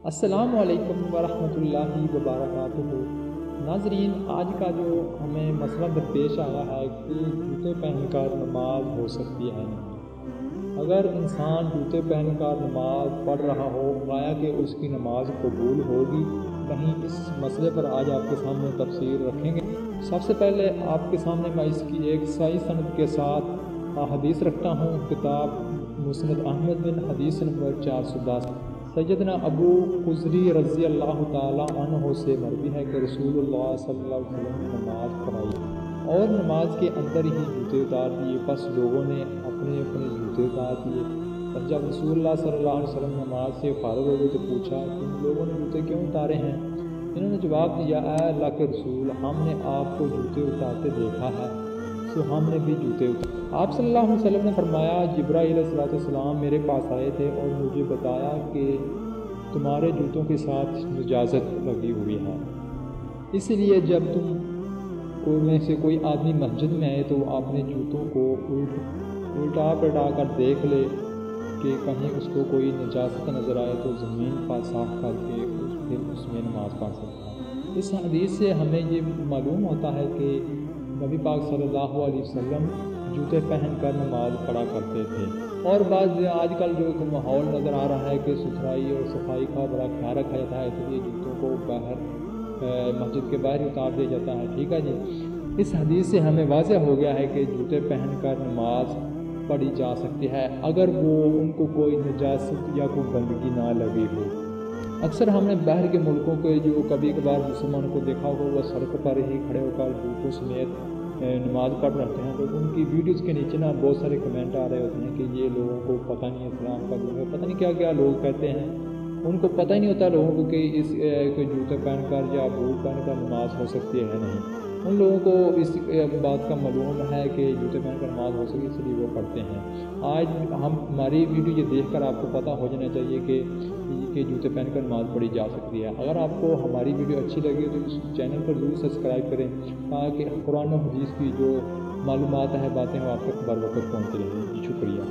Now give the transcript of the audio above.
السلام علیکم ورحمۃ اللہ وبرکاتہ۔ ناظرین، آج کا جو ہمیں مسئلہ درپیش آیا ہے کہ جوتے پہن کر نماز ہو سکتی ہے نہیں۔ اگر انسان جوتے پہن کر نماز پڑھ رہا ہو گویا کہ اس کی نماز قبول ہوگی نہیں، اس مسئلے پر آج آپ کے سامنے تفصیل رکھیں گے۔ سب سے پہلے آپ کے سامنے میں اس کی ایک صحیح سند کے ساتھ حدیث رکھتا ہوں۔ کتاب مسند احمد بن حدیث نمبر 410 سیدنا ابو خضری رضی اللہ تعالیٰ عنہ سے مروی ہے کہ رسول اللہ صلی اللہ علیہ وسلم نے نماز پڑھائی اور نماز کے اندر ہی جوتے اتار دیے، بس لوگوں نے اپنے اپنے جوتے اتار دیے۔ اور جب رسول اللہ صلی اللہ علیہ وسلم نماز سے فارغ ہو گئے تو پوچھا کہ ان لوگوں نے جوتے کیوں اتارے ہیں؟ انہوں نے جواب دیا، اے اللہ کے رسول، ہم نے آپ کو جوتے اتارتے دیکھا ہے تو ہم نے بھی جوتے اتارے۔ آپ صلی اللہ علیہ وسلم نے فرمایا، جبرائیل علیہ السلام میرے پاس آئے تھے اور مجھے بتایا کہ تمہارے جوتوں کے ساتھ نجاست لگی ہوئی ہے، اس لیے جب تم میں سے کوئی آدمی مسجد میں آئے تو اپنے جوتوں کو الٹا پلٹا کر دیکھ لے کہ کہیں اس کو کوئی نجاست نظر آئے تو زمین پر صاف کر کے پھر اس میں نماز پڑھ سکتا ہے۔ اس حدیث سے ہمیں یہ معلوم ہوتا ہے کہ نبی پاک صلی اللہ علیہ وسلم جوتے پہن کر نماز پڑھا کرتے تھے۔ اور آج کل جو ماحول نظر آ رہا ہے کہ ستھرائی اور صفائی کا بڑا خیال رکھا جاتا ہے، اس لیے جوتوں کو مسجد کے باہر اتار دیا جاتا ہے، ٹھیک ہے جی۔ اس حدیث سے ہمیں واضح ہو گیا ہے کہ جوتے پہن کر نماز پڑھی جا سکتی ہے اگر وہ ان کو کوئی نجاست یا کوئی گندگی نہ لگی ہو۔ اکثر ہم نے باہر کے ملکوں کے جو کبھی کبھار مسلمانوں کو دیکھا ہوگا وہ سڑک پر ہی کھڑے ہو کر جوتوں سمیت نماز پڑھ رہتے ہیں، تو ان کی ویڈیوز کے نیچے نا بہت سارے کمنٹ آ رہے ہوتے ہیں کہ یہ لوگوں کو پتہ نہیں ہے اسلام کا دین ہے، پتہ نہیں کیا کیا لوگ کہتے ہیں۔ ان کو پتہ ہی نہیں ہوتا لوگوں کو کہ اس جوتے پہن کر یا بوٹ پہن کر نماز ہو سکتی ہے نہیں۔ ان لوگوں کو اس بات کا معلوم ہے کہ جوتے پہن کر نماز ہو سکتی ہے، اس لیے وہ پڑھتے ہیں۔ آج ہماری ویڈیو یہ دیکھ کر آپ کو پتہ ہو جانا چاہیے کہ جوتے پہن کر نماز پڑھی جا سکتی ہے۔ اگر آپ کو ہماری ویڈیو اچھی لگی تو اس چینل پر ضرور سبسکرائب کریں تاکہ قرآن و حدیث کی جو معلومات ہیں، باتیں وہ آپ تک بر وقت پہنچتی رہیں۔ شکریہ۔